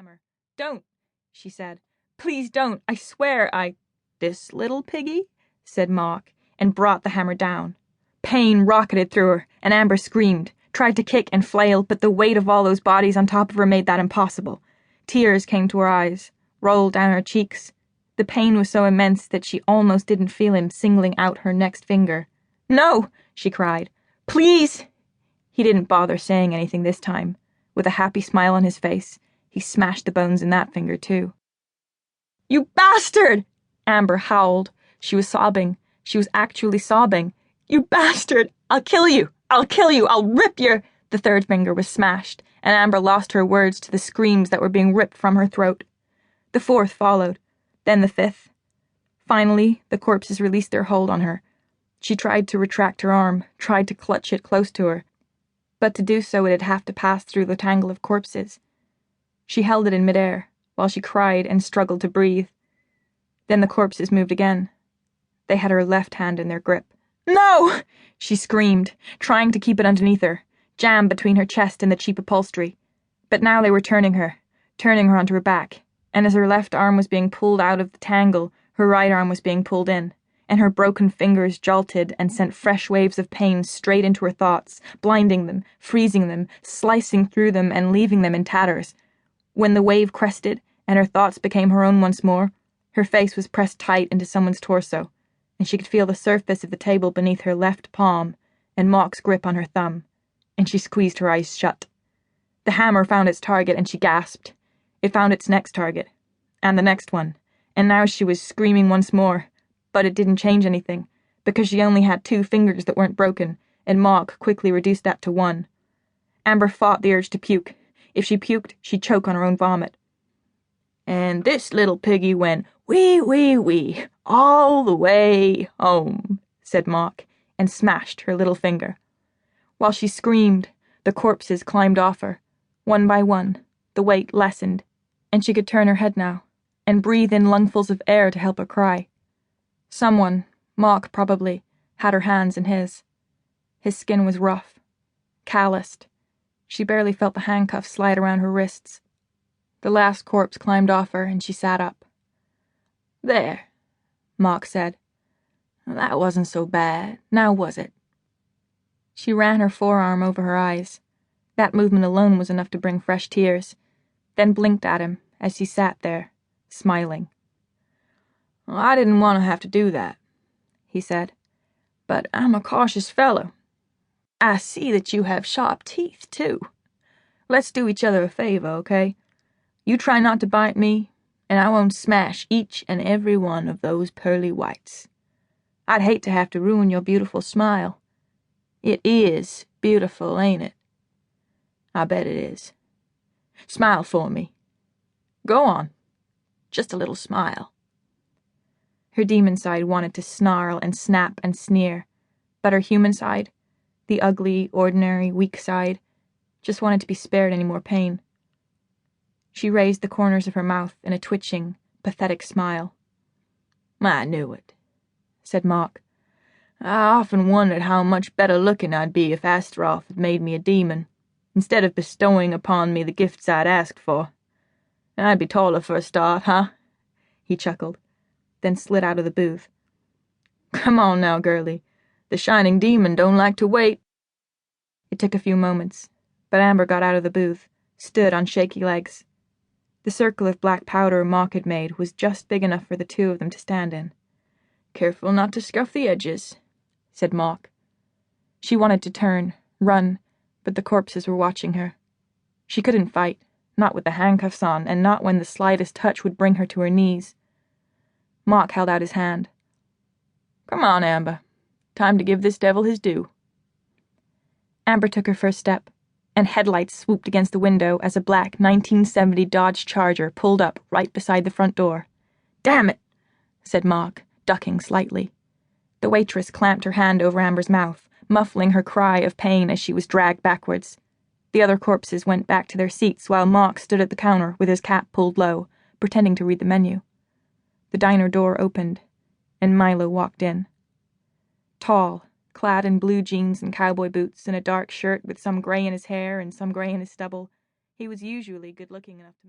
hammer. "Don't," she said. "Please don't. I swear I—" "This little piggy?" said Mark, and brought the hammer down. Pain rocketed through her, and Amber screamed, tried to kick and flail, but the weight of all those bodies on top of her made that impossible. Tears came to her eyes, rolled down her cheeks. The pain was so immense that she almost didn't feel him singling out her next finger. "No!" she cried. "Please!" He didn't bother saying anything this time. With a happy smile on his face, he smashed the bones in that finger, too. "You bastard!" Amber howled. She was sobbing. She was actually sobbing. "You bastard! I'll kill you! I'll kill you! I'll rip your—" The third finger was smashed, and Amber lost her words to the screams that were being ripped from her throat. The fourth followed, then the fifth. Finally, the corpses released their hold on her. She tried to retract her arm, tried to clutch it close to her, but to do so it'd have to pass through the tangle of corpses. She held it in midair, while she cried and struggled to breathe. Then the corpses moved again. They had her left hand in their grip. "No!" she screamed, trying to keep it underneath her, jammed between her chest and the cheap upholstery. But now they were turning her onto her back, and as her left arm was being pulled out of the tangle, her right arm was being pulled in, and her broken fingers jolted and sent fresh waves of pain straight into her thoughts, blinding them, freezing them, slicing through them, and leaving them in tatters. When the wave crested, and her thoughts became her own once more, her face was pressed tight into someone's torso, and she could feel the surface of the table beneath her left palm, and Mock's grip on her thumb, and she squeezed her eyes shut. The hammer found its target, and she gasped. It found its next target, and the next one, and now she was screaming once more, but it didn't change anything, because she only had 2 fingers that weren't broken, and Mock quickly reduced that to 1. Amber fought the urge to puke. If she puked, she'd choke on her own vomit. "And this little piggy went wee, wee, wee, all the way home," said Mock, and smashed her little finger. While she screamed, the corpses climbed off her. One by one, the weight lessened, and she could turn her head now, and breathe in lungfuls of air to help her cry. Someone, Mock probably, had her hands in his. His skin was rough, calloused. She barely felt the handcuffs slide around her wrists. The last corpse climbed off her, and she sat up. "There," Mock said. "That wasn't so bad, now was it?" She ran her forearm over her eyes. That movement alone was enough to bring fresh tears, then blinked at him as he sat there, smiling. "I didn't want to have to do that," he said, "but I'm a cautious fellow. I see that you have sharp teeth, too. Let's do each other a favor, okay? You try not to bite me, and I won't smash each and every one of those pearly whites. I'd hate to have to ruin your beautiful smile. It is beautiful, ain't it? I bet it is. Smile for me. Go on. Just a little smile." Her demon side wanted to snarl and snap and sneer, but her human side, the ugly, ordinary, weak side, just wanted to be spared any more pain. She raised the corners of her mouth in a twitching, pathetic smile. "I knew it," said Mock. "I often wondered how much better looking I'd be if Astaroth had made me a demon, instead of bestowing upon me the gifts I'd asked for. I'd be taller for a start, huh?" He chuckled, then slid out of the booth. "Come on now, girlie. The shining demon don't like to wait." It took a few moments, but Amber got out of the booth, stood on shaky legs. The circle of black powder Mock had made was just big enough for the 2 of them to stand in. "Careful not to scuff the edges," said Mock. She wanted to turn, run, but the corpses were watching her. She couldn't fight, not with the handcuffs on, and not when the slightest touch would bring her to her knees. Mock held out his hand. "Come on, Amber. Time to give this devil his due." Amber took her first step, and headlights swooped against the window as a black 1970 Dodge Charger pulled up right beside the front door. "Damn it," said Mock, ducking slightly. The waitress clamped her hand over Amber's mouth, muffling her cry of pain as she was dragged backwards. The other corpses went back to their seats while Mock stood at the counter with his cap pulled low, pretending to read the menu. The diner door opened, and Milo walked in. Tall, clad in blue jeans and cowboy boots and a dark shirt with some gray in his hair and some gray in his stubble, he was usually good-looking enough to make